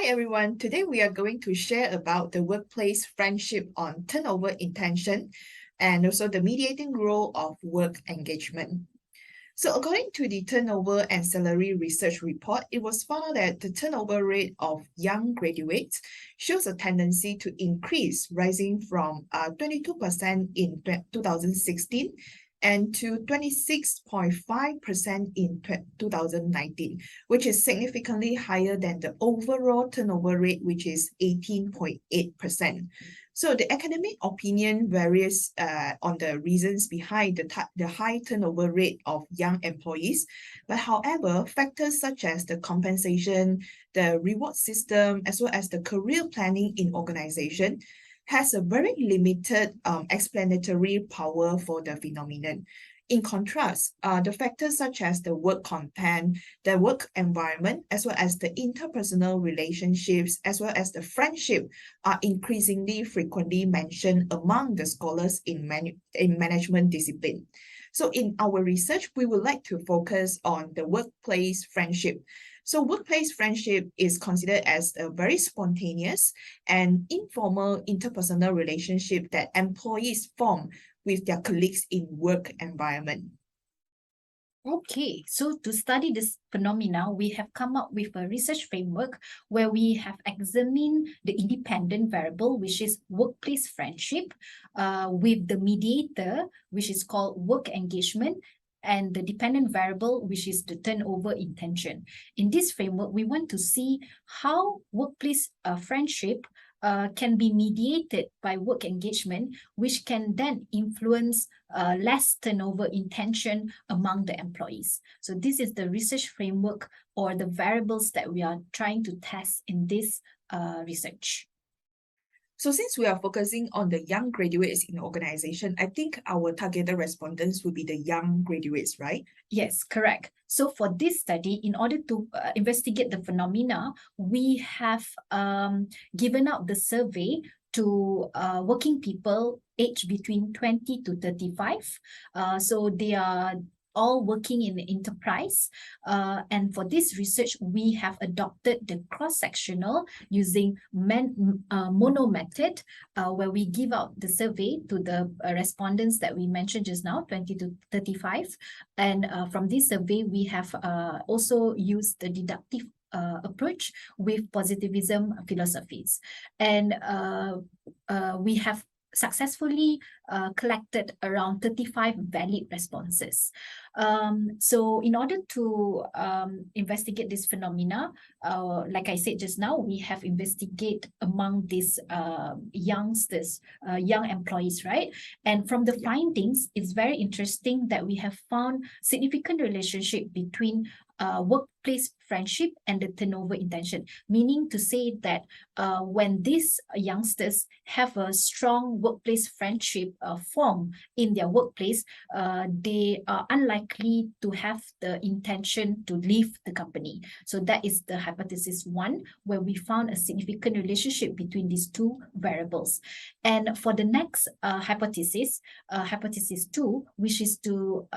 Hi everyone, today we are going to share about the workplace friendship on turnover intention and also the mediating role of work engagement. So according to the turnover and salary research report, it was found that the turnover rate of young graduates shows a tendency to increase, rising from 22% in 2016 and to 26.5% in 2019, which is significantly higher than the overall turnover rate, which is 18.8%. So the academic opinion varies on the reasons behind the high turnover rate of young employees. But however, factors such as the compensation, the reward system, as well as the career planning in organization has a very limited explanatory power for the phenomenon. In contrast, the factors such as the work content, the work environment, as well as the interpersonal relationships, as well as the friendship are increasingly frequently mentioned among the scholars in management discipline. So in our research, we would like to focus on the workplace friendship. So workplace friendship is considered as a very spontaneous and informal interpersonal relationship that employees form with their colleagues in work environment. Okay, so to study this phenomena, we have come up with a research framework where we have examined the independent variable, which is workplace friendship, with the mediator, which is called work engagement, and the dependent variable, which is the turnover intention. In this framework, we want to see how workplace friendship can be mediated by work engagement, which can then influence less turnover intention among the employees. So this is the research framework or the variables that we are trying to test in this research. So since we are focusing on the young graduates in the organization, I think our targeted respondents will be the young graduates, right? Yes, correct. So for this study, in order to investigate the phenomena, we have given out the survey to working people aged between 20 to 35. So they are all working in the enterprise. And for this research, we have adopted the cross-sectional using mono method, where we give out the survey to the respondents that we mentioned just now, 20 to 35. And from this survey, we have also used the deductive approach with positivism philosophies. And we have successfully collected around 35 valid responses. So in order to investigate this phenomena, like I said just now, we have investigated among these youngsters, young employees, right? And from the findings, it's very interesting that we have found significant relationship between workplace friendship and the turnover intention, meaning to say that when these youngsters have a strong workplace friendship form in their workplace, they are unlikely to have the intention to leave the company. So that is the hypothesis 1, where we found a significant relationship between these two variables. And for the next hypothesis, hypothesis 2, which is to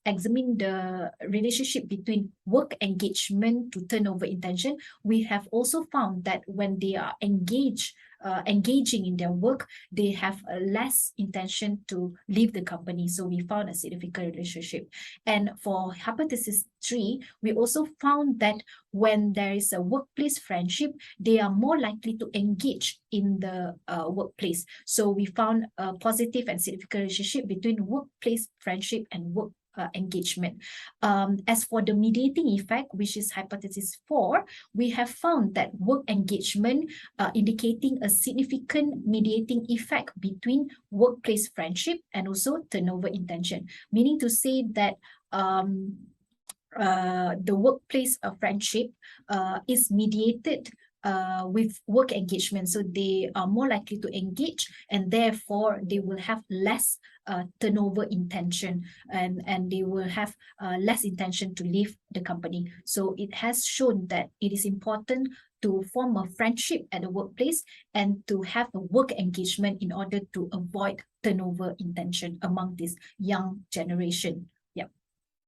examine the relationship between work engagement to turnover intention, we have also found that when they are engaging in their work, they have a less intention to leave the company. So we found a significant relationship. And for hypothesis 3, we also found that when there is a workplace friendship, they are more likely to engage in the workplace. So we found a positive and significant relationship between workplace friendship and work engagement. As for the mediating effect, which is hypothesis 4, we have found that work engagement indicating a significant mediating effect between workplace friendship and also turnover intention, meaning to say that the workplace friendship is mediated with work engagement. So they are more likely to engage, and therefore they will have less turnover intention, and they will have less intention to leave the company. So it has shown that it is important to form a friendship at the workplace and to have a work engagement in order to avoid turnover intention among this young generation.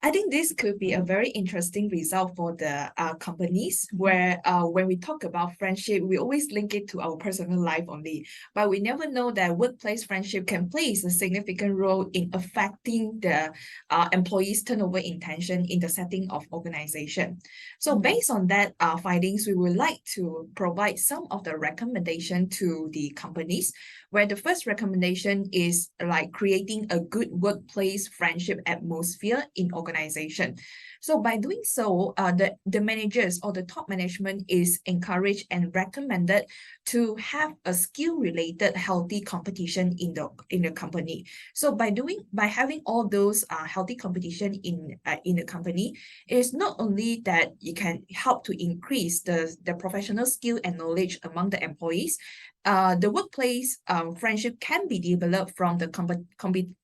I think this could be a very interesting result for the companies where when we talk about friendship, we always link it to our personal life only, but we never know that workplace friendship can play a significant role in affecting the employees' turnover intention in the setting of organization. So based on that findings, we would like to provide some of the recommendation to the companies, where the first recommendation is like creating a good workplace friendship atmosphere in organization. So by doing so, the managers or the top management is encouraged and recommended to have a skill-related healthy competition in the company. So by having all those healthy competition in the company, it is not only that you can help to increase the professional skill and knowledge among the employees. The workplace friendship can be developed from the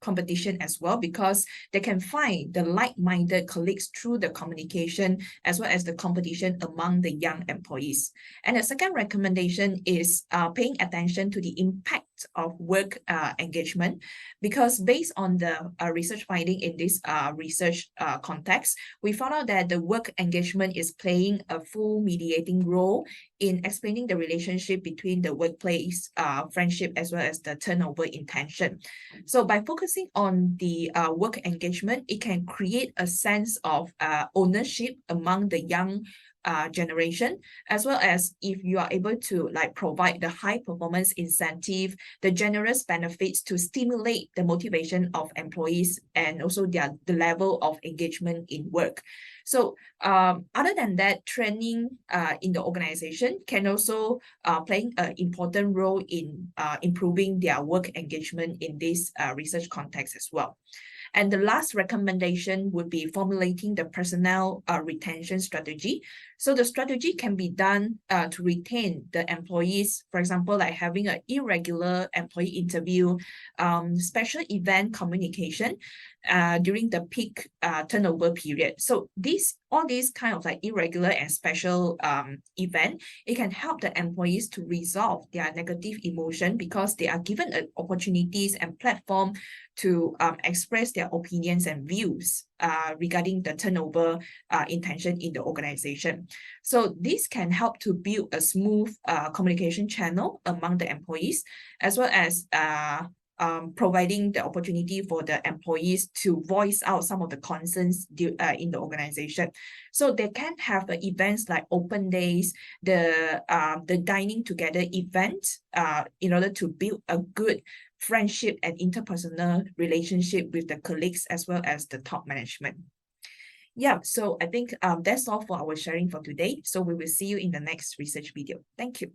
competition as well, because they can find the like-minded colleagues through the communication as well as the competition among the young employees. And the second recommendation is paying attention to the impact of work engagement, because based on the research finding in this research context, we found out that the work engagement is playing a full mediating role in explaining the relationship between the workplace friendship as well as the turnover intention. So by focusing on the work engagement, it can create a sense of ownership among the young generation, as well as if you are able to like provide the high performance incentive, the generous benefits to stimulate the motivation of employees and also the level of engagement in work. So other than that, training in the organization can also playing an important role in improving their work engagement in this research context as well. And the last recommendation would be formulating the personnel retention strategy. So the strategy can be done to retain the employees, for example, like having an irregular employee interview, special event communication during the peak turnover period. So all these kind of like irregular and special event, it can help the employees to resolve their negative emotion, because they are given opportunities and platform to express their opinions and views regarding the turnover intention in the organization. So this can help to build a smooth communication channel among the employees, as well as providing the opportunity for the employees to voice out some of the concerns in the organization. So they can have events like open days, the dining together event in order to build a good friendship and interpersonal relationship with the colleagues as well as the top management. Yeah, so I think that's all for our sharing for today. So we will see you in the next research video. Thank you.